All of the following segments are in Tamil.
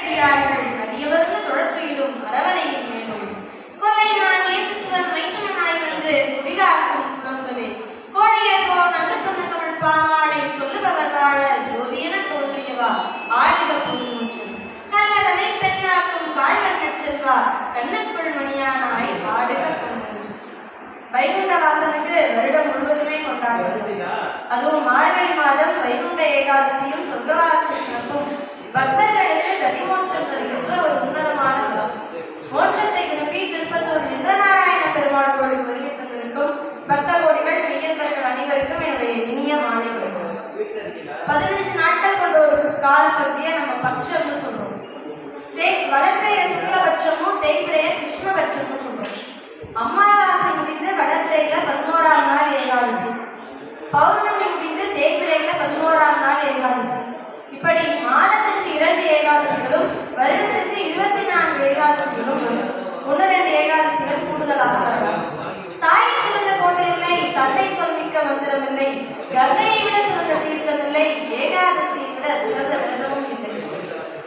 அடியார்கள் அடியவர்ந்து தொழத்துயிலும் அரவணையின் மேலும் கொலை நான் ஏற்று சிவன் மைத்துனாய் வந்து குடிகாக்கும் குழந்தையே கோழியர் போல் நன்று சொன்ன தமிழ் பாமாடை சொல்லுபவர் வாழ ஜோதியென தோன்றியவா ஆடிக புதுமூச்சு கல்லதனை பெண்ணாக்கும் கால்வண்ண செல்வா கண்ணுக்குள் மணியானாய் ஆடுக பொன்மூச்சு. வைகுண்ட வாசனுக்கு வருடம் முழுவதுமே கொண்டாடுவது. அதுவும் மார்கழி மாதம் வைகுண்ட ஏகாதசியும் சொர்க்கவாசி சிறப்பும் பக்தர்களுக்கு கதிமோட்சம் தருகின்ற ஒரு உன்னதமான விழா. மோட்சத்தை விரும்பி திருப்பத்தூர் நின்றநாராயண பெருமாள் கோவில் வருகை தந்திருக்கும் பக்த கோடிகள் மெய்யன்பர்கள் அனைவருக்கும் என்னுடைய இனிய மாலை வணக்கம். 15 நாட்கள் கொண்ட ஒரு காலப்பகுதியை நம்ம பட்சம்னு சொல்றோம். வளர்க்கைய சுக்லபட்சமும் தேய்பிரைய கிருஷ்ணபட்சமும் சொல்றோம். அமாவாசை முடிந்து வளர்க்கையில 11ஆம் நாள் ஏகாதசி, பௌர்ணமி முடிந்து தேய்பிரையில 11ஆம் நாள் ஏகாதசி. இப்படி மாதத்திற்கு 2 ஏகாதசிகளும் வருடத்திற்கு 24 ஏகாதசிகளும் வரும். 1-2 ஏகாதசிகள் கூடுதலாக வரலாம். தாய் சிறந்த கோட்டிலில்லை, தந்தை சொல்மிக்க மந்திரமில்லை, கங்கையை விட சிறந்த தீர்த்தமில்லை, ஏகாதசியை விட சிறந்த விரதமும் இல்லை.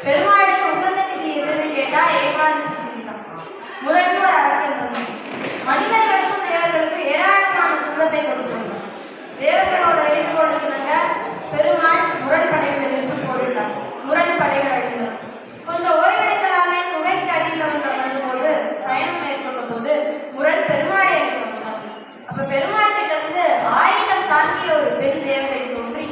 பெருமாளுக்கு உகந்த திதி எதுன்னு கேட்டா ஏகாதசி திதி தான். முதல்வர் அரங்கன் மனிதர்களுக்கும் தேவர்களுக்கும் ஏராளமான துன்பத்தை கொடுத்துள்ளார். தேவர்களோட வேண்டுகோளுக்கு பெருமாள் முரண்படைகளை எதிர்த்து போரிட்டார். முரண்படைகள் அழிந்தார். கொஞ்சம் ஓய்வெடுக்கலாமே குகைக்கு அடியில் வந்து போது சயனம் மேற்கொண்ட போது முரண் பெருமாளை எடுத்துள்ளார். அப்ப பெருமாள் கிட்ட இருந்து ஆயுதம் தாங்கிய ஒரு பெண் தேவதை தோன்றி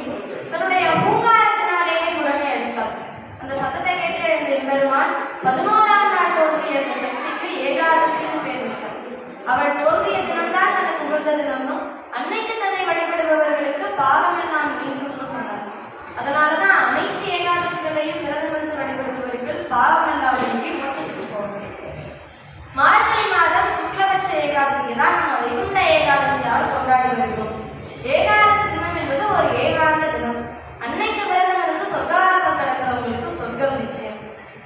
தன்னுடைய பூங்காரத்தினாலேயே முரணை அழித்தார். அந்த சத்தத்தை கேட்டு எழுந்த பெருமாள் 11ஆம் நாள் தோன்றிய சக்திக்கு ஏகாதசின்னு பேர் வச்சார். அவள் தோன்றிய தினம்தான் தனக்கு உகந்த தினம்னும் அன்னைக்கு தன்னை வழிபடுபவர்களுக்கு பாவமெல்லாம் நீங்கும்னு சொன்னார். அதனாலதான் அனைத்து ஏகாதசிகளையும் விரதமிருந்து வழிபடுபவர்கள் பாவமெல்லாம் நீங்கி மோட்சத்துக்கு போவாங்க. மார்கழி மாதம் சுக்லபட்ச ஏகாதசியை தான் நம்ம வைகுண்ட ஏகாதசியாக கொண்டாடி வருகிறோம். ஏகாதசி தினம் என்பது ஒரு ஏகாந்த தினம். அன்னைக்கு விரதம் இருந்து சொர்க்கவாசம் கிடக்கிறவங்களுக்கு சொர்க்கம் நிச்சயம்.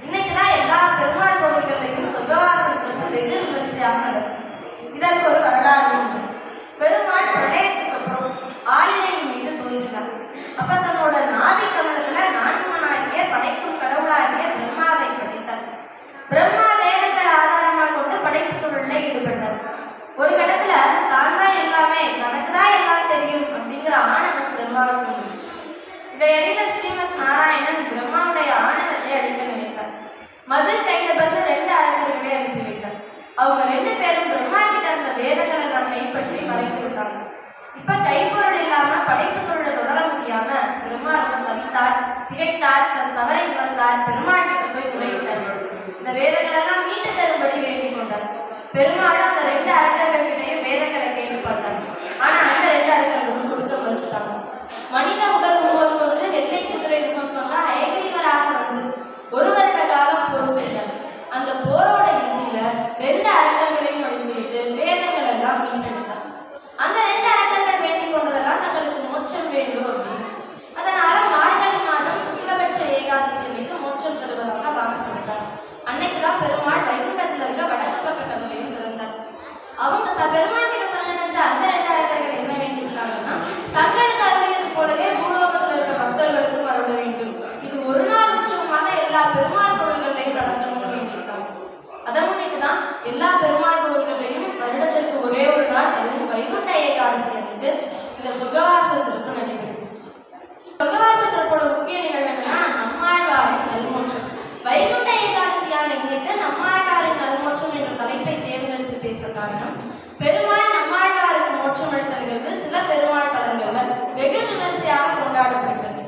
இன்னைக்குதான் எல்லா பெருமாள் கோவில்களையும் சொர்க்கவாசம் சிறப்பு வெகு விமர்சையாக நடக்கும். இதற்கு ஒரு வரலாறு உண்டு. பெருமாள் பிரளயத்துக்கு அப்புறம் ஆளினையின் மீது தோன்றினார். அப்ப தன்னோட நாபி கமலத்துல நான்மனாகிய படைக்கும் கடவுளாகிய பிரம்மாவை படைத்தார். பிரம்மா வேதங்களை ஆதாரமாக கொண்டு படைப்பு தொழில ஈடுபட்டார். ஒரு கடத்துல தான் தான் எல்லாமே, தனக்குதான் எல்லாம் தெரியும் அப்படிங்கிற ஆணவம் பிரம்மாவுக்கு வந்துச்சு. இதை அறிந்த ஸ்ரீமத் நாராயணன் பிரம்மாவுடைய ஆணவத்தை அடிக்க நினைத்தார். மது கையில வந்து 2 அரக்கர்களை அனுப்பி வைத்தார். அவங்க 2 பேரும் பிரம்மா கிட்ட இருந்த வேதங்களை தான் கைப்பற்றி மறைத்து விட்டாங்க. இப்ப கைப்பொருள் இல்லாம படைப்பு தொழிலை தொடர முடியாம பிரம்மா ரொம்ப தவித்தார், திகைத்தார், தன் தவறை உணர்ந்தார். பெருமாள் கிட்ட போய் முறையிட்டார். இந்த வேதங்கள் எல்லாம் மீட்டு தரும்படி வேண்டிக் கொண்டார். பெருமாளும் அந்த 2 அரக்கர்களிடையே வேதங்களை கேட்டு பார்த்தாங்க. ஆனா அந்த 2 அரக்கர்களும் கொடுக்க மறுத்துட்டாங்க. மனித உடல் உருவம் கொண்டு வெள்ளை குதிரை உருவம் கொண்ட ஐகிரிவராக வந்து 1 வருட காலம் போர் செய்தார். அந்த போரோட இறுதியில 2 அரக்கர்களையும் அழிந்துவிட்டு வேதங்கள் எல்லாம் மீட்டெடுத்தார். அந்த 2 அரக்கர்கள் வேண்டிக் கொண்டதெல்லாம் தங்களுக்கு மோட்சம் வேண்டும் அப்படின்னு. அதனால மார்கழி மாதம் சுக்லபட்ச ஏகாதசி அன்னைக்கு மோட்சம் தருவதாக வாக்கு கொடுத்தார். அன்னைக்குதான் பெருமாள் வைகுண்டத்தில் இருக்க வடக்கு பக்க கதவையும் திறந்தார். அவங்க பெருமாள் கிட்ட சொன்ன அந்த 2 அரக்கர்கள் என்ன வேண்டியிருக்காங்கன்னா, தங்களுக்கு அருளியது போலவே பூலோகத்தில் இருக்க பக்தர்களுக்கும் அருள வேண்டும். இது ஒரு நாள் உற்சவமாக எல்லா பெருமாள் கோவில்களையும் நடக்கணும்னு வேண்டியிருக்காங்க. அதை முன்னிட்டுதான் எல்லா பெருமாள் கோவில்களையும் வருடத்திற்கு ஒரே ஒரு நாள், அதுவும் வைகுண்ட ஏகாதசி அன்னைக்கு இந்த சொர்க்கவாசத்திற்கு நடைபெறும். சொர்க்கவாசத்திற்கோட முக்கிய நிகழ்வு என்னன்னா நம்மாழ்வாரின் நல்மோட்சம். வைகுண்ட ஏகாதசியான இன்னைக்கு நம்மாழ்வாரின் நல்மோட்சம் என்ற தலைப்பை தேர்ந்தெடுத்து பேச காரணம், பெருமாள் நம்மாழ்வாருக்கு மோட்சம் அளித்தல்கிறது சில பெருமாள் தலங்கள்ல வெகு விமர்சையாக கொண்டாடப்படுகிறது.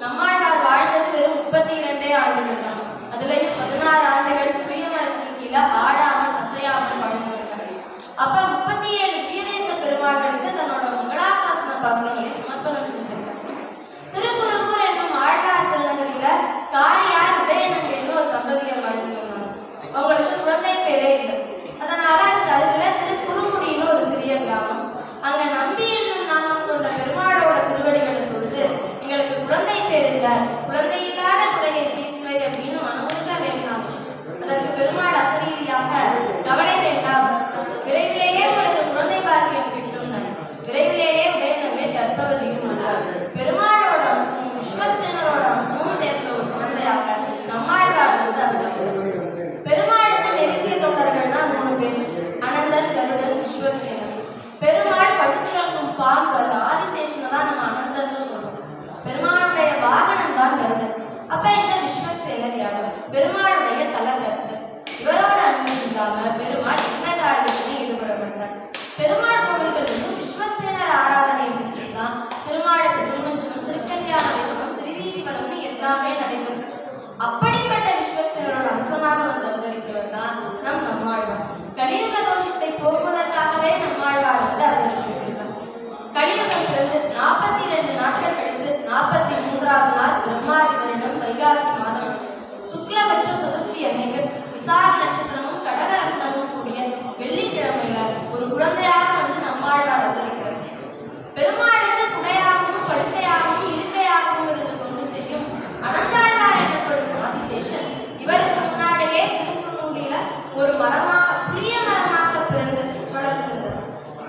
நம்மாழ்வார் வாழ்ந்தது வெறும் 32 ஆண்டுகள் தான். அதுலயும் 16 ஆண்டுகள் பிரியமரத்தின் கீழே ஆடாமல் அசையாமல் வாழ்ந்து வருகிறார். அப்ப 37 பிரியநேச பெருமாள்களுக்கு தன்னோட மங்களாசாசன பாசனங்களை சமர்ப்பணம் செஞ்சிருக்கார். திருக்குறுகூர் என்னும் ஆழ்வார் திருநகரில காரியார் உதயநங்கைன்னு ஒரு தம்பதியர் வாழ்ந்து வந்தாங்க. அவங்களுக்கு குழந்தை பேரே இல்லை. அதனால அதுக்கு அருகில திருக்குறுங்குடின்னு ஒரு சிறிய கிராமம். அங்க நம்பி என்னும் நாமம் கொண்ட பெருமாளோட திருவடிகளை தொழுது எங்களுக்கு குழந்தை பேர் இல்லை, குழந்தை இல்லாத குறையை தீர்த்துவை அப்படின்னு மனமுழுக்க வேண்டாம். நம்மாழ்வார் வந்து அவதரிக்கிறார். கலியுகம் பிறந்து 42 நாட்கள் கழித்து 43வது நாள் பிரம்மாதி வருடம் வைகாசி மாதம் சுக்லபட்ச சதுர்த்தி அன்னைக்கு விசாக நட்சத்திரமும் கடக லக்னமும் கூடிய வெள்ளிக்கிழமையில ஒரு குழந்தையாக வந்து நம்மாழ்வார் அவதரிக்கிறார். பெருமாளுக்கு குடையாகவும் படுக்கையாகவும் இருக்கையாகவும் இருந்து கொண்டு செய்யும் அனந்தாழ்வார் எனப்படும் ஆதிசேஷன் இவருக்கு முன்னாடியே திருப்புமுடியில ஒரு மரமாக புளிய மரமாக பிறந்து வளர்ந்திருந்தார்.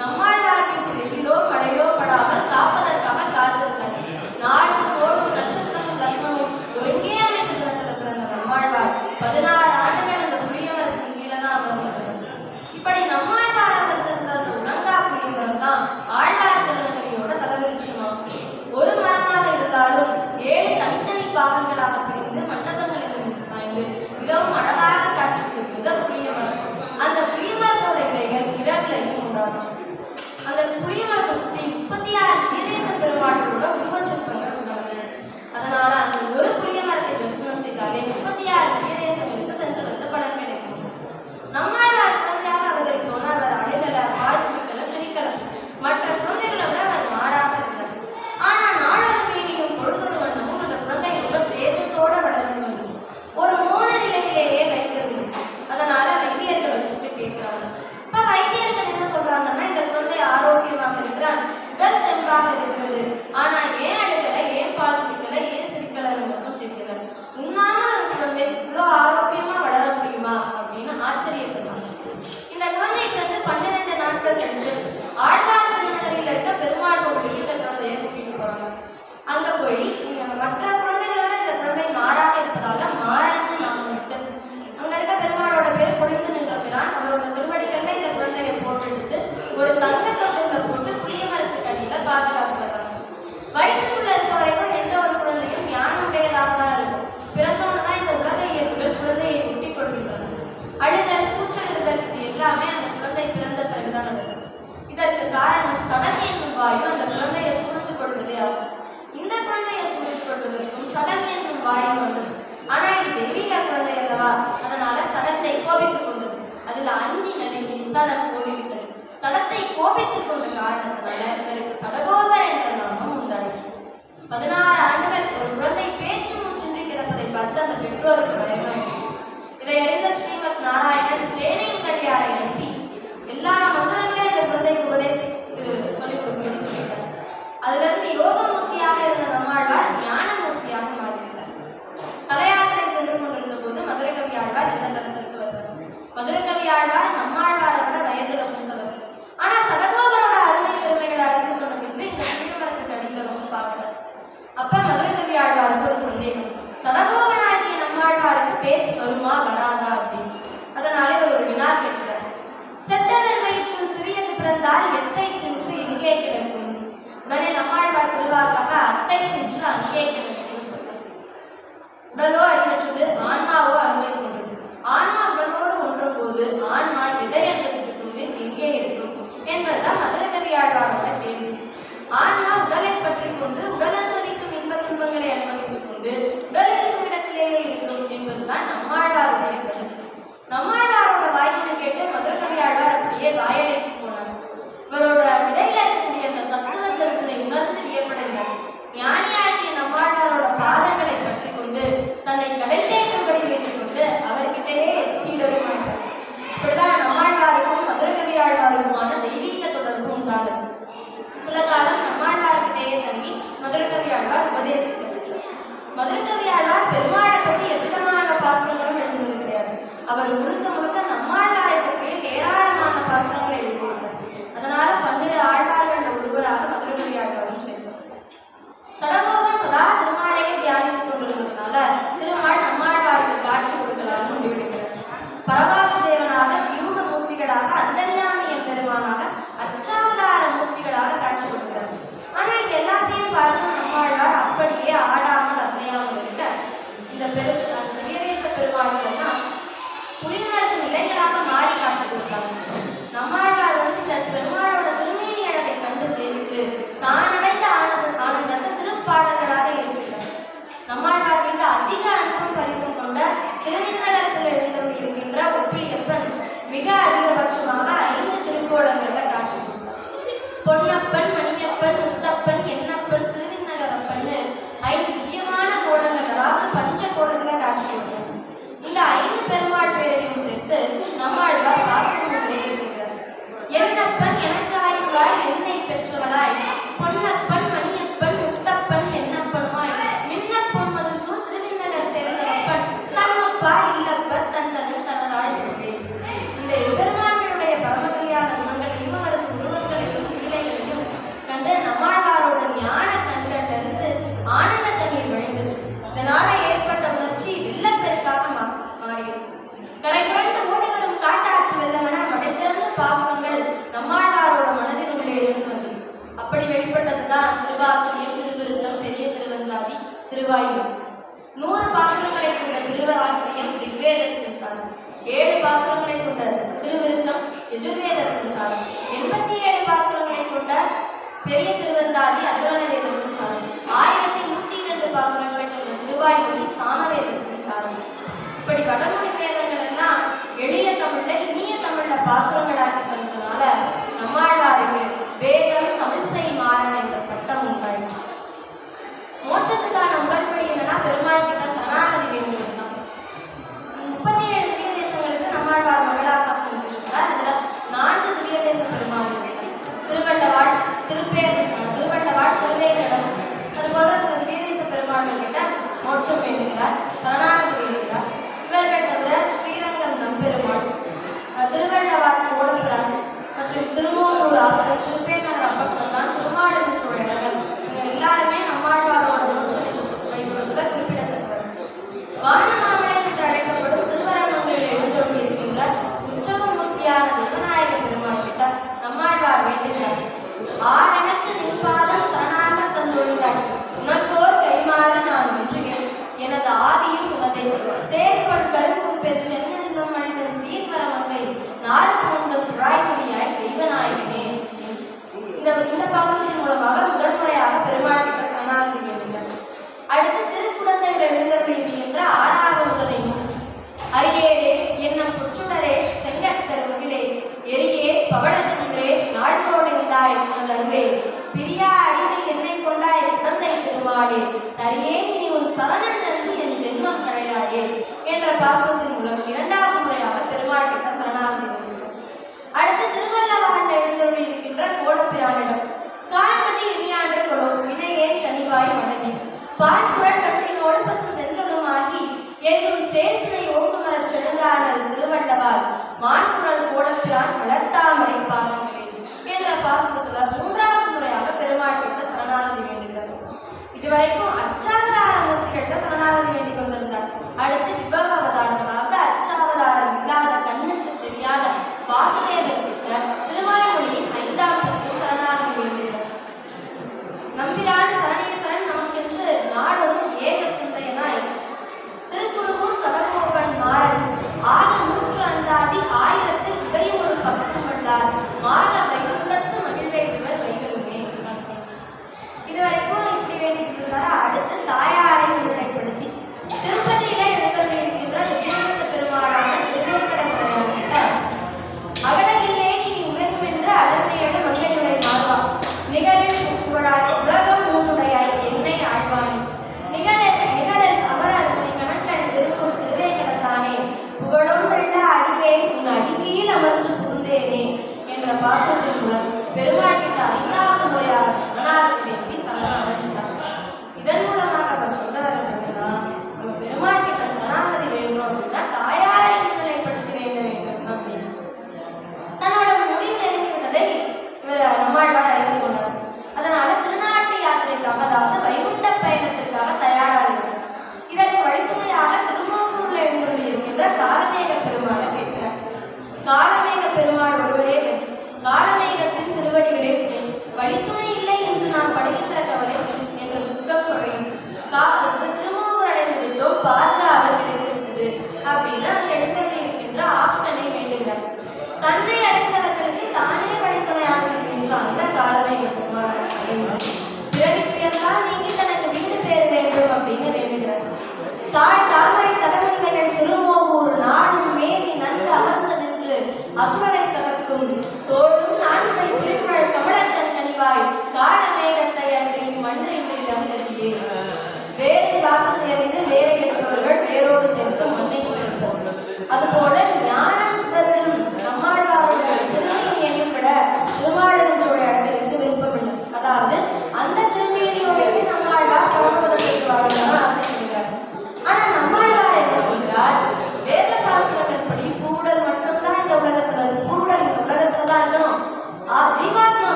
நம்மாழ்வாருக்கு வெயிலோ மழையோ படாமல் காப்பதற்காக காத்திருந்தார். நாடும் கோடும் நட்சத்திரமும் லக்னமும் ஒருங்கே அமைந்த தினத்தில் பிறந்த நம்மாழ்வார் 16 ஆண்டுகள் அந்த புளிய மரத்தின் கீழே தான் அமர்ந்திருந்தார். இப்படி நம்மாழ்வார் அமர்ந்திருந்த அந்த உலங்கா புளிய மரம் தான் ஆழ்வார் திருநகரியோட தலைவிருட்சமாகும். ஒரு மரமாக இருந்தாலும் 7 தனித்தனி பாகங்களாக பிரிந்து மண்டபங்களுக்கு மீது சாய்ந்து மிகவும் அழகாக காட்சி கொடுக்கிறது புளிய மரம். அந்த புளிய மரத்தோட இலைகள் இடங்களையும் உண்டாகும். அந்த புளிய மரத்தை சுற்றி 36 சீரேச பெருமாளோட உருவச்சிற்பங்கள் உள்ளன. அதனால அந்த ஒரு புளிய மரத்தை தரிசனம் செய்தாலே 36 சீரேசங்களுக்கு சென்று வந்த பலன் கிடைக்கும். நம்மாழ்வார் குழந்தையாக அவதரித்தோன்னா அவர் அடைதல வாழ்த்துக்களை சிரிக்கல மற்ற குழந்தைகளை விட அவர் மாறாக இருந்தார். ஆனா நாளொரு மேனியும் பொழுதொரு வண்ணமும் அந்த குழந்தைகளோட தேஜஸோட வளர்ந்து வந்தது. ஒரு மோன நிலையிலேயே வைத்திருந்தது. அதனால வைத்தியர்களை கூப்பிட்டு கேட்கிறாங்க. இப்ப வைத்தியர்கள் என்ன சொல்றாங்கன்னா, இந்த குழந்தை ஆரோக்கியமாக இருக்கிறான், உடல் தெம்பாக இருக்கிறது, ஆனா ஏன் அழுகலை, ஏன் பால் குடிக்கல, ஏன் சிரிக்கலன்னு மட்டும் தெரியல. உண்மையான ஒரு குழந்தை இவ்வளோ ஆரோக்கியமா வளர முடியுமா அப்படின்னு ஆச்சரியப்படுறாங்க. இந்த குழந்தைக்கு வந்து 12 நாட்கள் கழித்து ஆழ்வார் திருநகரில் இருக்க பெருமாள் கோவிலுக்கு இந்த குழந்தைய கூட்டிட்டு போறாங்க. அங்க போய் மற்ற குழந்தைகளோட இந்த குழந்தை மாறாக இருப்பதால மாறன்னு நாம விட்டு அங்க இருக்க பெருமாளோட பேர் பொழிந்து நின்றான். அவரோட திருவடிகள்ல இந்த குழந்தைய போட்டு ஒரு தங்க தொட்டில போட்டு புளிய மரத்துக்கு அடியில பாதுகாப்பு வர்றாங்க. வயிற்றுக்குள்ள இருக்க வரைக்கும் எந்த ஒரு குழந்தையும் ஞானமுடையதாக தான் இருக்கும். பிறந்தவங்க தான் இந்த உலக இயல்புகள் குழந்தையை ஒட்டி கொள்கின்றன. அழுதல், கூச்சலிடுதல் இது எல்லாமே அந்த குழந்தை பிறந்த பிறகுதான் நடக்கும். இதற்கு காரணம் சடங்கு என்னும் வாயு அந்த குழந்தையை சூழ்ந்து கொள்வதே ஆகும். இந்த குழந்தையை சூழ்ந்து கொள்வதற்கும் சடங்கு என்னும் வாயு வந்தது. ஆனா இது தெய்வீக குழந்தை அல்லவா, அதனால சடத்தை கோபித்துக் கொண்டது. அதுல அஞ்சி நடுங்கி சடம் ஓடிவிட்டது. சடத்தை கோபித்துக் கொண்ட காரணத்தினால இவருக்கு சடகோபர் என்ற நாமம் உண்டாயிற்று. 16 ஆண்டுகள் ஒரு குழந்தை பேச்சு மூச்சின்றி கிடப்பதை பார்த்து அந்த பெற்றோருக்கு பயமாயிற்று. இதை அறிந்த ஸ்ரீமத் நாராயணன் சேனை முதலியாரை அனுப்பி எல்லா மந்திரங்களையும் இந்த குழந்தைக்கு உபதேசித்து சொல்லிக் கொடுக்கும்படி சொல்லிட்டார். அதுல இருந்து யோகமூர்த்தியாக இருந்த நம்மாழ்வார் ஞானமூர்த்தியாக மாறினார். தலையாத்திரை சென்று கொண்டிருந்த போது மதுரகவி ஆழ்வார் இந்த தலத்திற்கு வந்தார். மதுரகவி ஆழ்வார் நம்மாழ்வாரை விட வயதுல மூந்தவர். ஆனா சடகோபரோட அருமை பெருமைகளை அறிந்து கொண்ட பின்பு இந்த புளியமரத்துக்கு அடியில ரொம்ப பார்க்கிறார். அப்ப மதுரகவி ஆழ்வாருக்கு ஒரு சந்தேகம், சடகோபனாகிய நம்மாழ்வாருக்கு பேச்சு வருமா வராதா அப்படின்னு. அதனால இவர் ஒரு வினா கேட்கிறார். செத்ததன் வயிற்றில் சிறியது பிறந்தால் எத்தை தின்று எங்கே கிடக்கும்? உடனே நம்மாழ்வார் திருவாக்காக அத்தை தின்று அங்கே கிடக்கும்னு சொல்றார். உடலோ அறிவற்றது, ஆன்மாவோ அருகே கொண்டது. ஆன்மா உடலோடு ஒன்றும் போது ஆன்மா எதை அனுபவித்துக் கொண்டு எங்கே இருக்கும் என்பதுதான் மதுரகவி ஆழ்வாரோட கேள்வி. ஆன்மா உடலை பற்றி கொண்டு உடல் அனுபவிக்கும் இன்ப துன்பங்களை அனுபவித்துக் கொண்டு உடல் இருக்கும் இடத்திலேயே இருக்கும் என்பதுதான் நம்மாழ்வாருடைய கருத்து. நம்மாழ்வாரோட வாயிலை கேட்டு மதுரகவி ஆழ்வார் அப்படியே வாயடைக்கு போனார். இவரோட விடையில இருக்கக்கூடிய அந்த தத்துவ கருத்தினை உணர்ந்து வியப்படைந்தார். ஞானியாகிய நம்மாழ்வாரோட பாதங்களை பற்றி கொண்டு தன்னை கடைசேக்கும்படி வேண்டிக் கொண்டு அவர்கிட்டயே சீடருமாட்டார். இப்படிதான் நம்மாழ்வாருக்கும் மதுரகவி ஆழ்வாருக்குமான தெய்வீக தொடர்பு உண்டானது. சில காலம் நம்மாழ்வார்கிட்டயே தங்கி மதுரகவி ஆழ்வார் உபதேசித்தார். மதுரகவி ஆழ்வார் பெருமாளை பற்றி எவ்விதமான பாசனங்களும் எழுதுவது கிடையாது. அவர் முழுக்க முழுக்க நம்மாழ்வாரை பற்றிய ஏராளமான பாசனங்களை எழுதியிருந்தார். அதனால 12 ஆழ்வார்கள் ஒருவராக மதுரகவி ஆழ்வாரும் சேர்ந்தார். சடகோபன் சதா திருமாலையை தியானித்துக் கொண்டிருந்ததுனால திருமால் நம்மாழ்வாருக்கு காட்சி கொடுக்கலாம்னு முடிவெடுக்கிறார். பரவாசுதேவனாக, வியூக மூர்த்திகளாக, அந்தர்யாமி எம்பெருமானாக, அச்சாவதார மூர்த்திகளாக காட்சி கொடுக்கிறார். ஆனா இது எல்லாத்தையும் பார்த்து நம்மாழ்வார் அப்படியே ஆடாமல் அசையாமல் இருக்க இந்த வீரேச பெருமாள்கள் தான் புலிமரத்து நிலைகளாக மாறி காட்சி கொடுத்தாங்க. நம்மாழ்வார் வந்து பெருமாளோட திருமேனி அழகை கண்டு சேவித்து தான் அடைந்த ஆனந்தத்தை திருப்பாடல்களாக எழுதினார். நம்மாழ்வார் மீது அதிக அன்பும் பரிவும் கொண்ட திருநகரத்தில் எழுந்தருள் இருக்கின்ற ஒப்பிய பெற்றவளாய் பொன்னப்பன் மணியப்பன் முத்தப்பன் என்னப்பனுமாய் மின்னப்பொன் முதல் சூழ் திருநகர் சேர்ந்தப்பன் தம்மப்பா இல்லப்ப தந்தன் தனதாள். இந்த எம்பெருமானுடைய பரமகல்யாண குணங்கள் இவங்களது உருவங்களையும் லீலைகளையும் கண்டு நம்மாழ்வாரோட ஞான கண்கள் அறிந்து ஆனந்த கண்ணீர் வழிந்தது. இதனால ஏற்பட்ட உணர்ச்சி வெள்ளப்பெருக்காக மாறியது. கரை புரண்டு ஓடி வரும் காட்டாற்று வெள்ளமென மடைந்திருந்த பாசனங்கள் நம்மாழ்வாரோட மனதினுள்ளே இருந்து வந்தது. அப்படி வெளிப்பட்டதுதான் திருவாசகம், திருவிருத்தம், பெரிய திருவந்தாதி, திருவாயூர். 100 பாசுரங்களை கொண்ட திருவாசகம் ரிக்வேதத்தின் சாரம், 7 பாசுரங்களை கொண்ட திருவிருத்தம் யஜுர்வேதத்தின் சாரம், 87 பாசுரங்களை கொண்ட பெரிய திருவந்தாதி அதர்வண வேதத்தின் சாரம், 1102 பாசுரங்களை கொண்ட திருவாயூரி சாமவேதத்தின் சாரம். இப்படி வடமொழி வேதங்கள் எல்லாம் எளிய தமிழ்ல இனிய தமிழ்ல பாசுரங்களாக்கி பண்ணதுனால நம்மாழ்வாருக்கு வேதம் தமிழ்சை மாறன் என்ற பட்டம் உண்டாயிற்று. மோட்சத்துக்கான உடன்படி என்னன்னா பெருமாள் கிட்ட சரணாகதி வேண்டியதுதான். 37 திவ்ய தேசங்களுக்கு நம்மாழ்வார் மங்களாசாசனம் செஞ்சிருக்கிறார். அதுல 4 திவ்ய தேச பெருமாள் திருவள்ளவாள், திருவள்ளவாள், திருவேங்கடம், அதுபோல சில திவ்ய தேச பெருமாள்கள் கிட்ட மோட்சம் வேண்டுகிறார், சரணாகதி வேண்டுகிறார். இவர்கள் தவிர ஸ்ரீரங்கம் நம்பெருமாள், திருவள்ளவாள் கோடல்கிறார் மற்றும் திருமூலூர் ஆத்தர், திருப்பேங்கர் அப்பன், திருமாவளவன் சோழர்கள் இவங்க எல்லாருமே நம்மாழ்வாரோட மோட்சத்தை வைப்பதில் குறிப்பிடத்தக்கவர்கள். வானமாமலை என்று அழைக்கப்படும் திருவரங்கங்களில் எழுந்தொழி இருக்கின்ற உற்சவமூர்த்தியான தெய்வநாயக பெருமாள் கிட்ட நம்மாழ்வார் வேண்டுகிறார். ஆரணத்து நிற்பாதம் சரணாக தந்தொழிந்தார், உனக்கோர் கைமாற நான் வென்றுகிறேன், எனது ஆதியும் உனதே சேர்பட் கருப்பும் பெரு சென்னென்றும் மனிதன் சீர்வர மங்கை நாள் கொண்ட குழாய்மொழியாய் தெய்வநாயகனே. இந்த பாசனத்தின் மூலமாக முதல் முறையாக பெருமாள் கிட்ட சரணாகதி வேண்டுகிறார். அடுத்து திருக்குழந்தைகள் எழுந்தருளி இருக்கின்ற 6வது முதலை அரியேரே என்னும் புற்றுணரே செங்கற்கர் முகிலே எரியே பவளக்குன்றே நாள்தோடைந்தாய் உனது அருவே பிரியா அடிவில் என்னை கொண்டாய் குழந்தை திருமாடே தரியே நீ உன் சரணன் நன்றி என் ஜென்மம் கரையாடே என்ற பாசனத்தின் மூலம் 2வது முறையாக பெருமாள் கிட்ட சரணாகதி வேண்டுகிறார். அடுத்து திருவள்ளவாள் எழுந்தருளி இருக்கின்ற கோலப்பிரானிடம் காண்பதி இனியாண்டு கொடோ வினையேன் கனிவாய் வணங்கி பான்புரள் கட்டினோடு பசு வென்றலுமாகி எங்கும் சேர்சினை ஓங்குமரச் செழுங்கானல் திருவள்ளவாள் மான்புரள் கோலப்பிரான் வளர்த்தாமரை பாதங்களே என்ற பாசுரத்துடன் 3வது முறையாக பெருமாள் கிட்ட சரணாகதி வேண்டுகிறார். இதுவரைக்கும் அச்சாவதார மூர்த்திகிட்ட சரணாகதி வேண்டிக் கொண்டிருந்தார். அடுத்து விபவ அவதாரமாக அச்சாவதாரம் இல்லாத கண்ணுக்கு தெரியாத வாசுதேவர் கிட்ட திருவாய்மொழியின் 5வது சரணாகதி வேண்டுகிறார். நம்பிரான் சரணேசரன் நமக்கென்று நாடொரும் ஏக சிந்தையனாய் திருக்குறுகூர் சடகோபன் மாறன் ஆக 105 ஆயிரத்தில் இவையும் ஒரு பக்கம் கொண்டார் மாக வைகுண்டத்து மகிழ்வேடுவர் வைகளுமே. இதுவரைக்கும் இப்படி வேண்டிட்டு இருந்தாரா. அடுத்து தாயாரை முன்னிலைப்படுத்தி திருப்பதியில எழுந்தருளி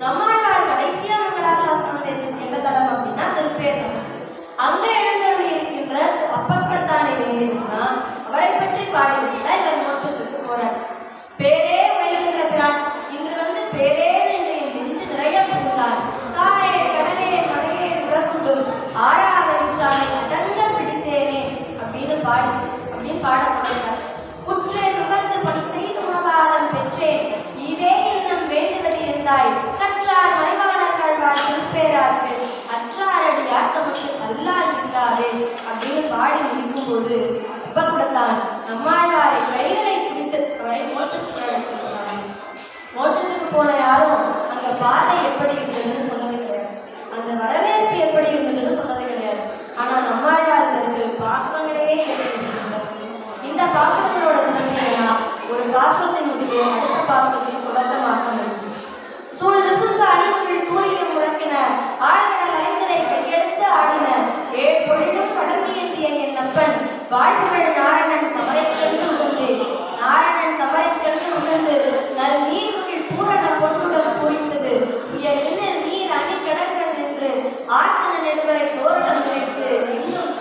நம்மாழ்வார் கடைசியா மங்களாசாசனம் எந்த தலம் அப்படின்னா திருப்பேர். அங்க எழுந்தருளி இருக்கின்ற அப்பப்பட்டானை வேண்டும்னா அவரை பற்றி பாடிவிட்டா இவர் மோட்சத்துக்கு போறார். பேரே உரைகின்ற பிரான் இன்று பேரே என்று என் நெஞ்சு நிறைய புகுந்தார். தாயே கடலே மலையே உலகுண்டும் ஆறாவற்றானை அடங்க பிடித்தேனே அப்படின்னு பாட தொடங்கினார். குற்றேன் நுகர்ந்து பணி செய்து உணவாதம் பெற்றேன் இதே இன்னும் வேண்டுவது இருந்தாய் கற்றார் மறைவாளர்கள் வாழ் திருப்பேராற்கு அற்றாரடியார் தமக்கு அல்லால் இல்லாவே அப்படின்னு பாடி முடிக்கும் போது அப்ப கூடத்தான் நம்மாழ்வாரை கைகளை பிடித்து அவரை மோட்சத்துக்கு அழைத்து சொன்னாங்க. மோட்சத்துக்கு போன யாரும் அங்க பாதை எப்படி இருந்ததுன்னு சொன்னது கிடையாது, அந்த வரவேற்பு எப்படி இருந்ததுன்னு சொன்னது கிடையாது. ஆனா நம்மாழ்வாருக்கு பாசனங்களே இந்த பாசனங்களோட சிறப்புனா ஒரு பாசனத்தின் முடிவு அடுத்த பாசனத்தின் தொடக்கமாக இருக்கு. சூழ்ந்து சுந்த அணிவுகள் சூரியன் முழக்கின ஆழ்கடல் அலைந்தரை கையெடுத்து ஆடின ஏழு பொழுதும் படம்பியந்திய என் நப்பன் வாழ்வுகள் நாரணன் தமரை கண்டு உணர்ந்து நல் நீர்முகில் பூரண பொன்னுடன் பூரித்தது உயர் மின்னல் நீர் அணி கடற்கண் நின்று ஆத்தன நெடுவரை தோரணம் நினைத்து எங்கும்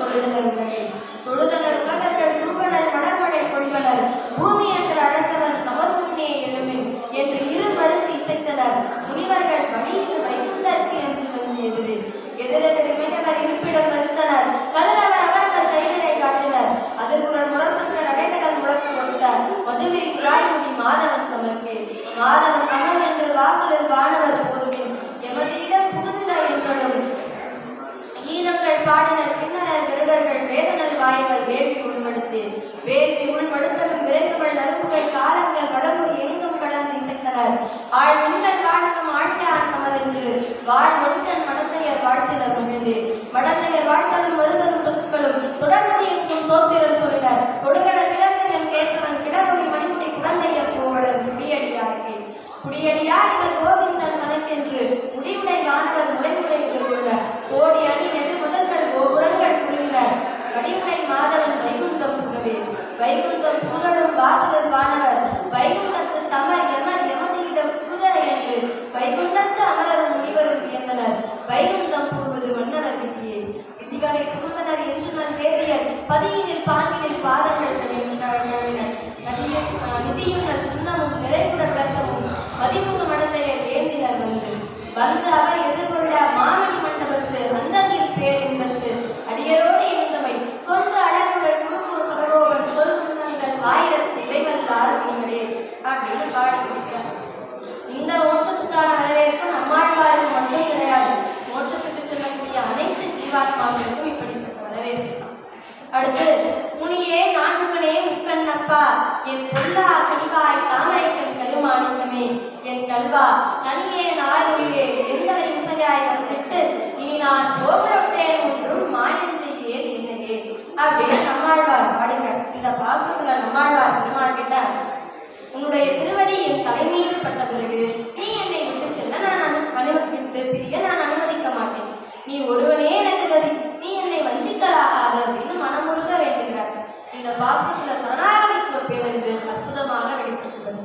தொழுதனர் உலகர்கள் தூவனர் மணமடை பொழிவனர் பூமி என்று அழைத்தவர் தமதுன்னே எழுமின் என்று இரு மருந்து இசைத்தனர். முனிவர்கள் வழியில் வைகுந்தற்கு என்று வந்து எதிரெதிரிமையவர் இருப்பிடம் வருத்தனர். கதிரவர் அவர்கள் கைவினை காட்டினர். அதிர்குரல் முரசங்கள் அடைகடல் முழக்கு கொடுத்தார். மதுவிரி குழாய்முடி மாதவன் தமக்கு மாதவன் தமன் என்று வாசலில் வானவர் போதுவின் எமதியிடம் புகுதின என்றும் கீதங்கள் பாடினர். கிண்ணனர் கருடர்கள் வேதனல் வாயவர் வேள்வி உள்படுத்தலும் விரைவுகள் நறுப்புகள் காலங்கள் வடமூர் எங்கும் கடந்து இசைத்தனர். ஆள் மின்னல் வாடகம் ஆழியார் தமதென்று வாழ் மொழித்தன் மடத்தையர் வாழ்த்தினர் மகிழ்ந்து மடத்தையர் வாழ்த்தலும் மருதலும் பசுக்களும் தொடர்ந்து எங்கும் சோத்திரம் சொல்லினர். தொடுகடல் கிடந்தன் கேசவன் கிடமொழி மணிமுடி குழந்தையர் போவலர் குடியடியார் இவர் கோவிந்தன் கணக்கென்று முடிவுடை காணவர் முறைமுறை கோடி அணி நெடு முதல்கள் கோபுரங்கள் புரிவினர். வடிமுனை மாதவன் வைகுந்தம் புகவே வைகுந்தம் புகழும் வாசலர் வானவர் வைகுந்தத்து தமர் எமதியிடம் புத என்று வைகுந்தத்து அமரரும் முனிவரும் வியந்தனர். வைகுந்தம் புகுவது மன்னவர் விதியே விதிவரை புகுந்தனர் என்று நான் வேதியர் பதியினில் பாங்கினில் பாதங்கள் கழினர். விதியுங்கள் சுண்ணமும் நிறைவுடன் விளக்கமும் மதிமுக மடத்தையர் வேந்தினர் வந்து அவர் எதிர்கொள்ள மாமணி மண்டபத்து அந்தங்கில் பேர் என்பது அடியரோடு இருந்தவை கொண்டு அடங்குகள் குழுக்கு சுடரோவன் சொல் சுண்ணங்கள் ஆயிரத்தி இவைவந்தால் நீங்களே அப்படின்னு பாடி கொடுக்கிறார். இந்த மோட்சத்துக்கான வரவேற்பு நம்மாழ்வாருக்கு மட்டும் கிடையாது, மோட்சத்துக்கு செல்லக்கூடிய அனைத்து ஜீவாத்மாக்களுக்கும் இப்படிப்பட்ட வரவேற்பு. அடுத்து முனியே நான்முகனே முக்கண்ணப்பா என் பொல்லா கனிவாய் தாமரைக்கண் கருமாணிக்கமே என் கல்வா தனியே நாயுயிரே எந்தனை இசையாய் வந்துட்டு இனி நான் கோபுரத்தேன் ஒன்றும் மாயம் செய்யே என்னையே அப்படின்னு நம்மாழ்வார் பாடுகிறார். இந்த பாசத்துல நம்மாழ்வார் பெருமாள் கிட்ட உன்னுடைய திருவடி என் தலைமீது பட்ட பிறகு நீ என்னை விட்டு செல்ல நான் அனுமதித்து பிரிய நான் அனுமதிக்க மாட்டேன். நீ ஒருவனே எனக்கு கதி, நீ என்னை வஞ்சிக்கலாகாது அப்படின்னு மனமுருக வேண்டுகிறார். இந்த பாசத்துல சரணாகதித்துவ பேரறிவு அற்புதமாக வெளிப்பட்டுள்ளது.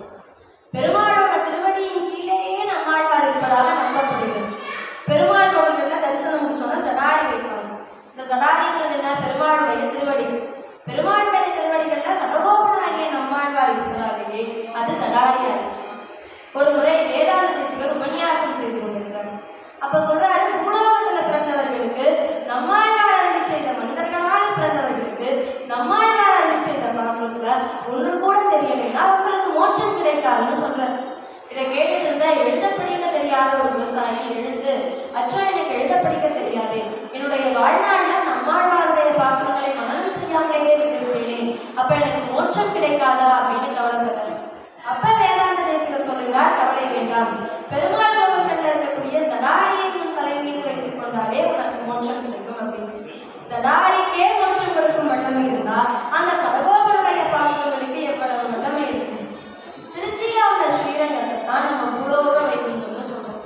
பெருமாளோட திருவடியின் கீழேயே நம்மாழ்வார் இருப்பதாக நம்பப்படுகிறது. பெருமாள் கோவில்ல தரிசனம் முடிச்சோன்னா சடாரி வைப்பாங்க. இந்த சடாரிங்கிறது என்ன? பெருமாளுடைய திருவடி. பெருமாளுடைய திருவடிகள்ல சடகோபனாகிய நம்மாழ்வார் இருப்பதாகவே அது சடாரி ஆயிடுச்சு. ஒரு முறை வேதாந்த தேசிகர் உபன்யாசம் செய்து கொண்டிருக்கிறார். அப்ப சொல்றாரு, பூலோகத்துல பிறந்தவர்களுக்கு நம்மாழ்வார் அருளி செய்த மனிதர்களாக பிறந்தவர்களுக்கு நம்மாழ்வார் அருளி செய்த பாசத்துல ஒன்று கூட தெரியலைன்னா உங்களுக்கு மோட்சம் கிடைக்காதுன்னு சொல்றாரு. இதை கேட்டுட்டு இருந்தா எழுத படிக்க தெரியாத ஒரு விவசாயி எழுந்து அச்சா எனக்கு எழுத படிக்க தெரியாது, என்னுடைய வாழ்நாள்ல நம்மாழ்வாருடைய பாசனங்களை மனநம் செய்யாமலேயே விட்டுவிட்டேனே, அப்ப எனக்கு மோட்சம் கிடைக்காதா அப்படின்னு கவலைப்படுறாரு. அப்ப வேதாந்த தேசிகர் சொல்லுகிறார், கவலை வேண்டாம், பெருமாள் கோவில்ல இருக்கக்கூடிய சடாரியை உன் தலை மீது வைத்துக் கொண்டாலே உனக்கு மோட்சம் கிடைக்கும் அப்படின்னு. சடாரிக்கே மோட்சம் கொடுக்கும் வல்லமை இருந்தா அந்த சடகோபனுடைய பாசனங்களுக்கு எவ்வளவு வல்லமை இருக்கு. திருச்சியில உள்ள ஸ்ரீரங்கத்தை தான் நம்ம பூலோக வைகுண்டம்னு சொல்றோம்.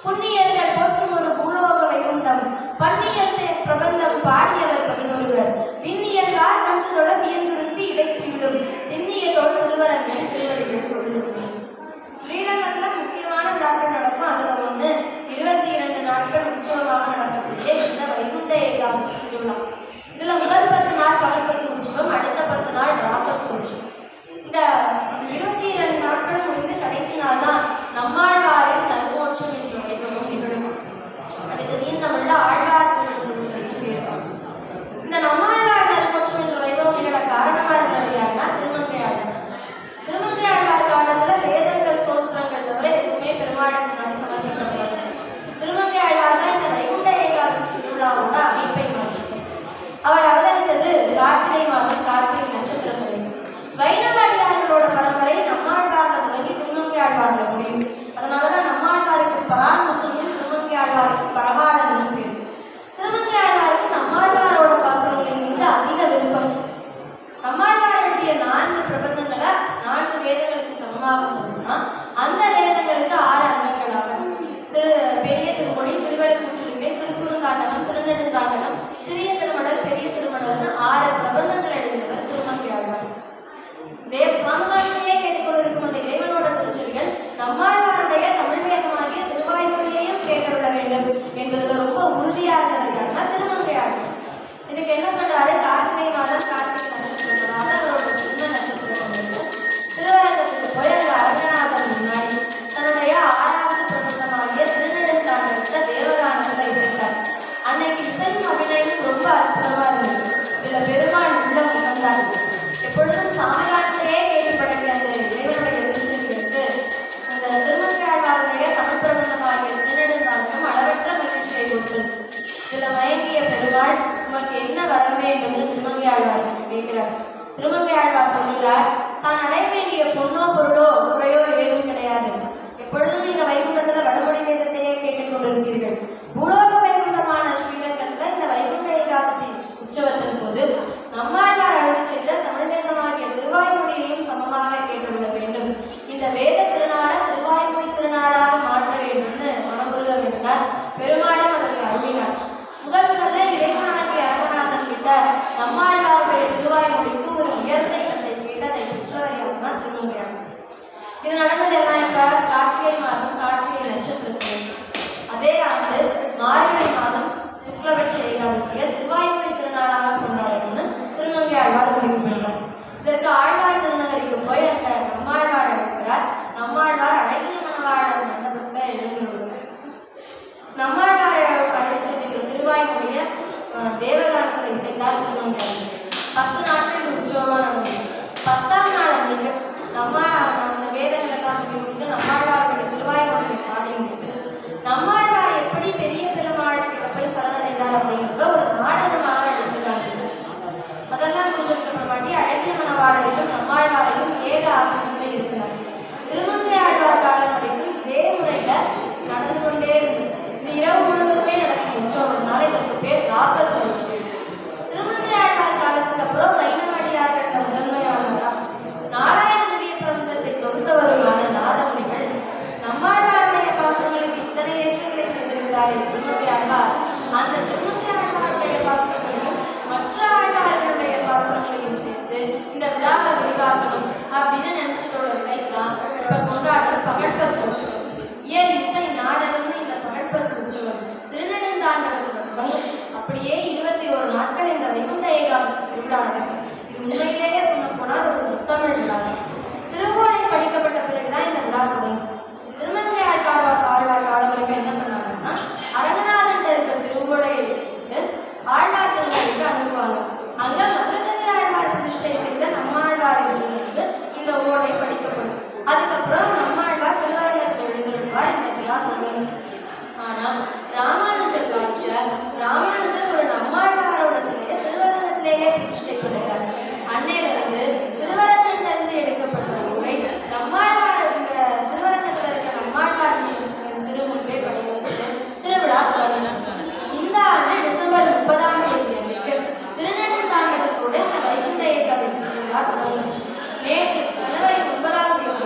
புண்ணியர்கள் போற்றும் ஒரு பூலோக வைகுண்டம் பன்னியல் பிரபந்தம் பாடியவர் பதினொருவர் விண்ணியல்வார் வந்ததோட வியந்துருத்தி இடைப்பிவிடும் திண்ணிய தொழுவரங்கள் திருவடிகள் சொல்லுமே. ஸ்ரீரங்கத்துல முக்கியமான விழாக்கள் நடக்கும், அதுல ஏகாதசி திருவிழா. இதுல முதல் 10 நாள் பகற்பத்து உற்சவம், அடுத்த 10 நாள் ராப்பத்து உற்சவம். இந்த 22 நாட்கள் முடிந்து கடைசி நாள் தான் நம்மாழ்வாரின் நல்மோட்சம் என்ற வைபவம் நிகழும். அதுக்கு நீந்தமிழ்ல ஆழ்வார் திருநெடுந்தூர் பேர். இந்த நம்மாழ்வார் நல்மோட்சம் என்ற வைபவம் நிகழ காரணமா இருந்தது யாருன்னா திருமங்கை ஆழ்வார். திருமங்கை ஆழ்வார் காலத்துல வேதங்கள் சோஸ்திரங்கள் தவிர எதுவுமே பெருமாளுக்கு முன்னாடி சமர்ப்பிக்கப்படாது. திருமங்கை ஆழ்வார் தான் இந்த வைகுண்ட ஏகாதசி திருவிழாவோட அமைப்பை மாற்றினார். அவர் அவதரித்தது கார்த்திகை மாதம் கார்த்திகை நட்சத்திரங்களில். வைணவ அடியார்களோட பரம்பரை நம்மாழ்வார்ல தொடங்கி திருமங்கை ஆழ்வார்ல முடியும். அதனாலதான் நம்மாழ்வாருக்கு பராமுசையும் திருமங்கை ஆழ்வாருக்கு பரமானதும் பேர். திருமங்கை ஆழ்வாருக்கு நம்மாழ்வாரோட பாசுரங்களின் மீது அதிக விருப்பம். நம்மாழ்வார் எழுதிய 4 பிரபந்தங்களை 4 வேதங்களுக்கு சமமாக போனோம்னா அந்த வேதங்களுக்கு 6 அங்கங்களாக பெரிய திருமொழி, திருவள்ளுவச்சுருக்கை, திருக்குறுந்தாண்டகம், திருநெடுந்தாண்டகம், சிறிய திருமடல், பெரிய திருமடல்னு 6 பிரபந்தங்கள் எழுதினவர் திருமங்கை ஆழ்வார். சாமானியே கேட்டுக்கொண்டிருக்கும் அந்த இறைவனோட திருச்செவிகள் நம்மாழ்வாருடைய தமிழ் வேதமாகிய திருவாய்மொழியையும் கேட்கப்பட வேண்டும் என்பதுல ரொம்ப உறுதியா இருந்ததுன்னா திருமங்கை ஆழ்வார். இதுக்கு என்ன பண்றாரு? கார்த்திகை மாதம் கார்த்திகை நட்சத்திரங்களாக அவரோட சின்ன நட்சத்திரம் திருவரங்கத்துக்கு போய் அந்த அரங்கநாதன் முன்னாடி தன்னுடைய 6வது பிரபந்தமாகிய திருநெடுந்தாண்டகத்தை தேவகானத்துல இசைத்தார். அன்னைக்கு இசையும் அபிநயம் ரொம்ப அற்புதமா இருந்தது. இதுல பெருமாள் உள்ள உணர்ந்தார். எப்பொழுதும் சாமியானத்தையே கேள்விப்படக்கூடிய அந்த இறைவனுடைய திருச்செவிகளுக்கு அந்த திருமங்கை ஆழ்வாருடைய தமிழ் பிரபந்தமாகிய திருநெடுந்தாண்டகம் அளவற்ற மகிழ்ச்சியை கொடுத்தது. இதுல மயங்கிய பெருமாள் உமக்கு என்ன வர வேண்டும் என்று திருமங்கை ஆழ்வார் கேட்கிறார். திருமங்கை ஆழ்வார் சொல்கிறார், தான் அடைய வேண்டிய பொண்ணோ பொருளோ முறையோ ஏதும் கிடையாது. எப்பொழுதும் நீங்க வைகுண்டத்துல வடமொழி வேதத்தையே கேட்டுக் கொண்டிருக்கிறீர்கள். பூலோக வைகுண்டமான ஸ்ரீரங்கத்துல இந்த வைகுண்ட ஏகாதசி உற்சவத்தின் போது நம்மாழ்வார் அருளி செய்த தமிழ் வேதமாகிய திருவாய்மொழியையும் சமமாக கேட்டுவிட வேண்டும். இந்த வேத திருநாள திருவாய்மொழி திருநாளாக மாற்ற வேண்டும்னு மனமுருக வேண்டினார். பெருமாளும் அதற்கு அருளினார். முதல்ல இறைவனாகிய அரங்கநாதன் கிட்ட நம்மாழ்வாருடைய திருவாய்மொழிக்கு ஒரு உயர்ந்த இடத்தை கேட்டு அதை சுற்றவரையானா திருமங்கை ஆழ்வார். இது நடந்ததெல்லாம் இப்ப கார்த்திகை மாதம் கார்த்திகை நட்சத்திரத்தில். அதே ஆண்டு மார்கழி மாதம் சுக்லபட்ச ஏகாதசியை திருவாய்மொழி திருநாளாக கொண்டாடணும்னு திருமங்கை ஆழ்வார் முடிவு பெறுகிறார். இதற்கு ஆழ்வார் திருநகரிக்கு போய் அங்க நம்மாழ்வார் அழைக்கிறார். நம்மாழ்வார் அழகிய மணவாளர் மண்டபத்துல எழுந்துள்ளார். நம்மாழ்வார் அறிவிச்சதுக்கு திருவாய்மொழிய தேவகானத்துல இசைத்தார் திருமங்கை ஆழ்வார். 10 நாட்கள் உற்சவமா நடந்தது. 10ஆம் நாள் அன்னைக்கு அந்த வேதங்களெல்லாம் சொல்லி முடித்து நம்மாழ்வாருடைய திருவாய்மொழியை பாடி முடித்து நம்மாழ்வார் எப்படி பெரிய பெருமாள் கிட்ட போய் சரணடைந்தார் அப்படிங்கிறத ஒரு நாடகமாக எடுத்துக்காங்க. அதெல்லாம் புரிஞ்சுக்கப்படுமாட்டி அழகிய மணவாளரையும் நம்மாழ்வாரையும் ஏக ஆசனத்தில் இருக்கிறார். திருமங்கை ஆழ்வார் காலம் வரைக்கும் இதே முறையில நடந்து கொண்டே இருந்தது. இது இரவு முழுவதுமே நடக்கும் உற்சவம்னால இதற்கு பேர் ராப்பத்து உற்சவம். திருமங்கை ஆழ்வார் காலத்துக்கு அப்புறம் வைணவடியார்கள முதன்மையானவராம் 4000 திவ்ய பிரபந்தத்தை தொகுத்தவருமான நாதமுனிகள் நம்மாழ்வாருடைய பாசுரங்களுக்கு இத்தனை ஏற்றங்களை செய்திருக்கிறாரே திருமங்கை ஆழ்வார், அந்த திருமங்கை ஆழ்வாருடைய பாசுரங்களையும் மற்ற ஆழ்வார்களுடைய பாசுரங்களையும் சேர்த்து இந்த விழாவை விரிவாக்கணும் அப்படின்னு நினைச்சதோட விடைதான் இப்ப கொண்டாடுற பகற்பத்து உற்சவம். இயல் இசை நாடகம்னு இந்த பகற்பத்து உற்சவம் திருநெடுந்தாண்டகத்துடன் அப்படியே 21 நாட்கள் இந்த வைகுண்ட ஏகாதசி திருவிழா நடக்கும். இது உண்மையிலேயே சொல்ல போனால் ஒரு முத்தமிழ் விழா. திருவோணை படிக்கப்பட்ட பிறகுதான் இந்த விழா தொடங்கும். திருமங்கை ஆழ்வார் காலம் வரைக்கும் என்ன பண்ணாங்கன்னா அரங்கநாதன் இருக்க திருவோடையை ஆழ்வார் திருநகருக்கு அனுப்புவாங்க. அங்க மதுரகவி ஆழ்வார் பிரதிஷ்டை செய்த நம்மாழ்வாரிலிருந்து இந்த ஓடை படிக்கப்படும். அதுக்கப்புறம் நம்மாழ்வார் திருவரங்கத்தில் எழுந்திருப்பார். இந்த விழா தொடங்கும். ஆனா ராமானுஜர் காலத்துல ராமானுஜர் ஒரு நம்மாழ்வாரோட சிலையை திருவரங்கத்திலேயே பிரதிஷ்டை பண்ணுறார். அன்னையிலிருந்து திருவரங்கத்திலிருந்து எடுக்கப்பட்ட உரை நம்மாழ்வார் திருவரங்கத்தில் இருக்க நம்மாழ்வார் திருமுன்பே படிக்கிறது திருவிழா தொடங்கினார். இந்த ஆண்டு டிசம்பர் 30ஆம் தேதி திருநெடுந்தாண்டகத்தோட இந்த வைகுண்ட ஏகாதசி திருவிழா தொடங்குச்சு. நேற்று ஜனவரி 9ஆம் தேதி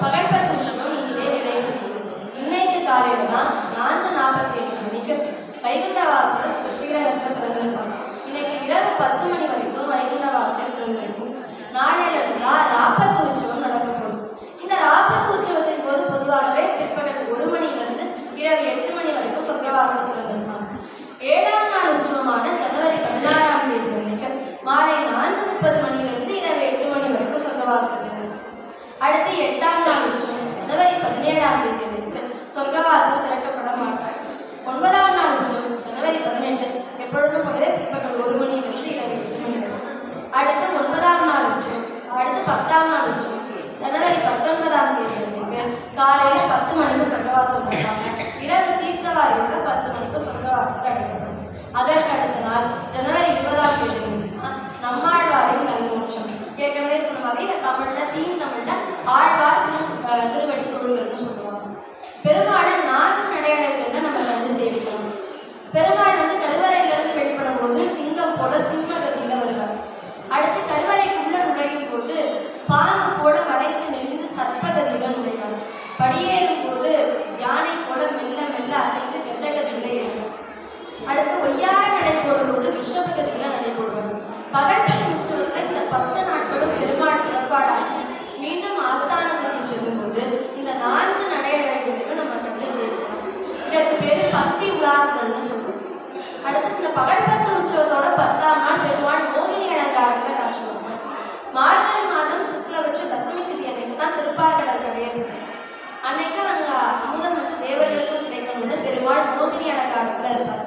பகற்பத்து உற்சவம் இங்கே நடைபெற்றது. இன்னைக்கு காலையில தான் 4:45 மணிக்கு வைகுண்ட வாசல் ஸ்ரீரங்கத்தில் திறந்திருப்பாங்க. இன்னைக்கு இரவு 10 மணி வரைக்கும் வைகுண்ட வாசல் திறந்திருக்கும். நாளையில ராப்பத்து உற்சவம் நடக்கப்படும். இந்த ராப்பத்து உற்சவத்தின் போது பொதுவாகவே பிற்பகல் 1 மணியிலிருந்து இரவு 8 மணி வரைக்கும் சொர்க்கவாசல் திறந்திருப்பாங்க. 7ஆம் நாள் உற்சவமான அதற்கு அடுத்த நாள் ஜனவரி 20ஆம் தேதி நம்மாழ்வாரின் நல்மோட்சம். ஏற்கனவே சொன்ன மாதிரி தமிழ்ல தமிழ்ல ஆழ்வார் திருவடி தொழுகள்னு சொல்லுவாங்க. பெருமாள் 4 நடையடைகள்ல நம்ம வந்து சேவிக்கிறோம். பெருமாள் வந்து கருவறையிலிருந்து வெளிப்படும் போது சிங்கம் போல சிம்மகதியில வருவார். அடுத்து கருவறைக்குள்ள நுழையும் போது பாம்பு போல வளைந்து நெளிந்து சர்ப்பகதியில நுழைவார். படியேறும் போது யானை போல மெல்ல மெல்ல அசைந்து கெஜகதியில ஏறும். அடுத்து ஒய்யார நடை போடும் போது ரிஷபகதியில நடை போடுவார். பகல் உற்சவத்தில் இந்த 10 நாட்களும் பெருமாள் புறப்பாடாகி மீண்டும் ஆஸ்தானத்திற்கு செல்லும் போது இந்த 4 நடையடைகளையும் நம்ம கண்டு சேர்க்கலாம். இதற்கு பேரு பக்தி உலாசுதல்னு சொல்லுவோம். அடுத்து இந்த பகல்பத்து உற்சவத்தோட 10ஆம் நாள் பெருமாள் மோகினி அலங்காரத்துல காட்சி வருவார். மார்கழி மாதம் சுக்லபட்ச தசமி திதி அன்னைக்கு தான் திருப்பார்கடல் கரையேறும். அன்னைக்கு அங்க அமுதம் வந்து தேவர்களுக்கும் கிடைக்கணும்னு பெருமாள் மோகினி அலங்காரத்துல இருப்பார்.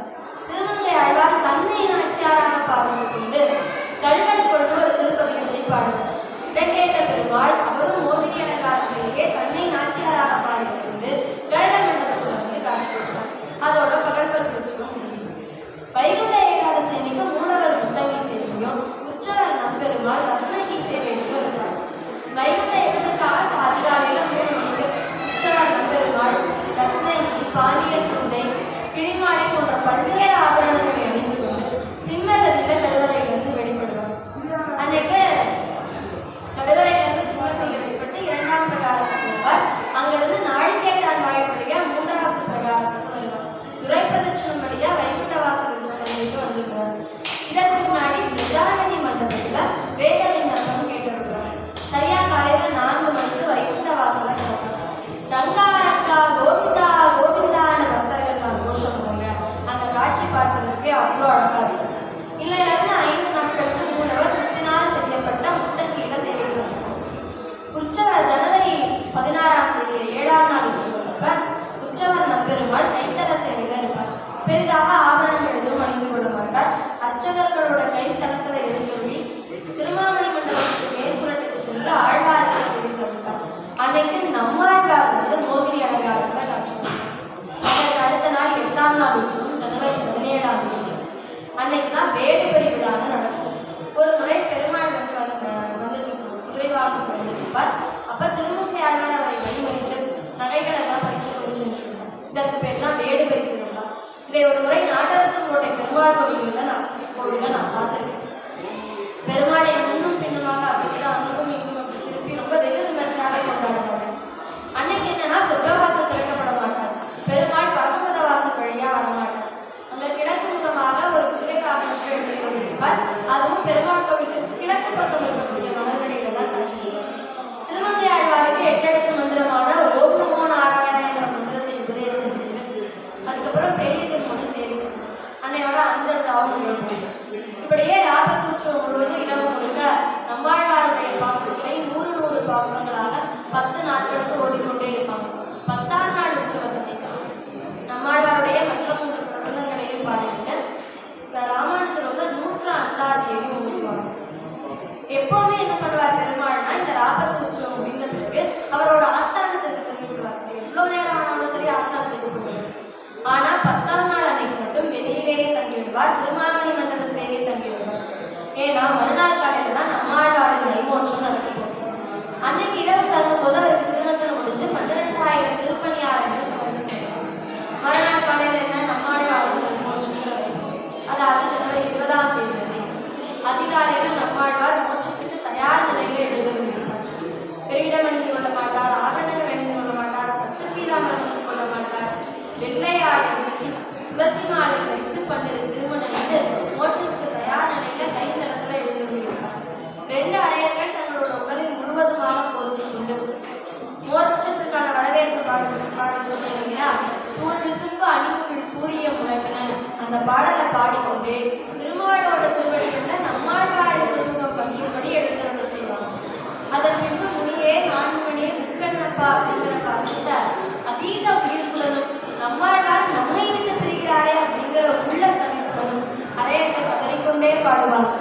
திருமங்கை ஆழ்வார் தன்னை நாச்சியாராக பார்த்து கொண்டு கல்வன் கொண்டு ஒரு திருப்பதிகத்தை பாடுவார். இதை கேட்ட பெருமாள் அவரும் மோகினி அலங்காரத்திலேயே தன்னை நாச்சியாராக பார்த்து கொண்டு கருட மண்டபத்துல வந்து காட்சி கொடுத்தார். அதோட பகல்பத்து உற்சவம் முடிஞ்சது. வைகுண்ட ஏகாதசி அன்னைக்கு மூலவர் முத்தங்கி சேவையும் உற்சவர் நம்பெருமாள் ரத்னகி சேவையும் இருப்பார். வைகுண்ட ஏகத்திற்காக அதிகாலையில 3 மணிக்கு உற்சவர் நம்பெருமாள் ரத்னகி, பாண்டியன் குண்டை, கிளிமாலை போன்ற பல்வேறு ஆபரணங்களை அணிந்து கொண்டு சிம்மகதியில கருவறையிலிருந்து வெளிப்படுவார். அன்னைக்கு கருவறையிலிருந்து சிம்மகதியில வெளிப்பட்டு 2ஆம் பிரகாரத்துக்கு வருவார். அங்கிருந்து நாழிகேட்டான் வாய்ப்படியா 3ஆவது பிரகாரத்துக்கு வருவார். துரைப்பிரதட்சணம் வழியா வைகுண்ட வாசல் வந்துருக்கார். இதற்கு முன்னாடி நிஜாநதி மண்டபத்துல வேத விண்ணப்பம் கேட்டு வருகிறார். சரியா காலையில 4 மணிக்கு வைகுண்ட வாசல ரங்கா ரங்கா கோவிந்தா கோவிந்தான பக்தர்கள் கோஷம் போங்க. அந்த காட்சி பார்ப்பதற்கு அவ்வளோ அழகா இருக்கும். இல்லைன்னா 5 நாட்களுக்கு மூலவர் முத்தினால் செய்யப்பட்ட முத்தங்கீழ சேவைகள். உற்சவர் ஜனவரி 16ஆம் தேதி 7ஆம் நாள் உற்சவப்ப உற்சவர் நம்பெருமாள் கைத்தல சேவையில இருப்பார். பெரிதாக ஆபரணம் எதுவும் அணிந்து கொள்ள மாட்டார். அர்ச்சகர்களோட கைத்தளத்துல எழுந்தொழி திருமாமணி மண்டபத்துக்கு மேற்புறத்துக்கு சென்று ஆழ்வாருக்கு சேவை சமைப்பார். அன்னைக்கு நம்மாழ்வார் வந்து மோகினி அலங்காரத்துல காட்சி. அதற்கு அடுத்த நாள் 8ஆம் நாள் உற்சவம் ஜனவரி 17ஆம் தேதி. அன்னைக்குதான் வேடுபரி விழான்னு நடக்கும். ஒரு முறை பெருமாள் வந்து குறைவாக வந்திருப்பார். அப்ப திருமங்கை ஆழ்வார் அவரை வழிமறித்து நகைகளை எல்லாம் பறித்து கொண்டு சென்றிருந்தார். இதற்கு பேர் தான் வேடுபரி திருவிழா. இதை ஒரு முறை நாட்டரசனுடைய பெருமாள் கோவில நான் பார்த்திருக்கேன். பெருமாளை முன்னும் பின்னுமாக அப்படிதான் அங்கும் இங்கும் அப்படி திருப்பி ரொம்ப வெகு விமர்சனாக கொண்டாடுவாங்க. அன்னைக்கு என்னன்னா சொர்க்கவாசல் திறக்கப்பட மாட்டார். பெருமாள் பரமபத வாசல் வழியா வரமாட்டார். அங்க கிழக்கு முகமாக ஒரு குதிரை காவலுக்கு எழுதி கொண்டிருப்பார். அதுவும் பெருமாள் கோவிலுக்கு கிழக்கு பக்கம் இருக்கக்கூடிய மலர்களில தான் காட்சி. திருமங்கை ஆழ்வாருக்கு 8 எழுத்து மந்திரமான ஓம் நமோ நாராயண என்ற மந்திரத்தை உபதேசம் செய்து அதுக்கப்புறம் பெரிய திருமணி சேவிக்கும். அன்னையோட அந்த விழாவும் இப்படியே ராபத்து உற்சவம் முழுவதும் இரவு முழுக்க நம்மாழ்வாருடைய பாசுரங்களை 100 பாசுரங்களாக 10 நாட்களுக்கு ஓதிக்கொண்டே இருப்பாங்க. 10ஆம் நாள் உற்சவத்தை நம்மாழ்வாருடைய மற்ற 3 பிரபந்தங்களையும் பாடிவிட்டு ராமானுஜர் வந்து 105ஆம் ஓதுவாங்க. எப்பவுமே என்ன பண்ணுவார் பெருமாள்னா இந்த ராபத்து உற்சவம் முடிந்த பிறகு அவரோட ஆஸ்தானத்திற்கு திரும்பி விடுவார். எவ்வளவு நேரம் ஆனாலும் சரி ஆஸ்தானத்துக்கு போடுவார். ஆனா 10ஆம் நாள் அன்னைக்கு மட்டும் வெளியிலேயே தங்கிவிடுவார். திருமாமணி மண்டபத்திலேயே தங்கிவிடுவார். ஏன்னா மறுநாள் காலையில தான் நம்மாழ்வாரின் நைமோட்சம் நடக்க போகுது. அன்னைக்கு இரவு தங்கும் போது அவருக்கு திருமணம் முடிஞ்சு 12,000 திருப்பணியாளர்கள் சமர்ப்பிக்கிறார். மறுநாள் காலையில என்ன நம்மாழ்வாரின் நைமோட்சம், அதாவது ஜனவரி 20ஆம் தேதி அதிகாலையில நம்மாழ்வார் மோட்சத்துக்கு தயார் நிலையில எழுதியிருந்தார். கிரீடம் அணிந்து கொள்ள மாட்டார், ஆபரணங்கள் அணிந்து கொள்ள மாட்டார், பட்டுப்பீராமல் அணிந்து கொள்ள மாட்டார். வெள்ளையாடை உடுத்தி துளசி மாலை கழித்து 12 திருமணம் மோட்சத்துக்கு தயார் நிலையில கைத்தளத்துல எழுதியிருந்தார். 2 அரையர்கள் தங்களோட உடலில் முழுவதுமாக போதிக் கொண்டு மோட்சத்துக்கான வரவேற்பு பாடல் சொன்னீங்கன்னா சூழ் விசும்பு அணிவுகள் கூறிய முழக்கின அந்த பாடலை பாடிக்கொண்டே திருமாவளோட திருவடிகளில் நம்மாழ்வாரை திருமுகம் பண்ணியபடி எழுந்தருள செய்வாங்க. அதன் பின்பு முனியே 4 மணியே முக்கண்ணப்பா அப்படிங்கிற காட்சியில அதீத உயிர்ப்புடனும் நம்மாழ்வார் நம்மை விட்டு பிரிகிறாரே அப்படிங்கிற உள்ள தவிப்புடனும் அரையத்தை பதறிக்கொண்டே பாடுவாங்க.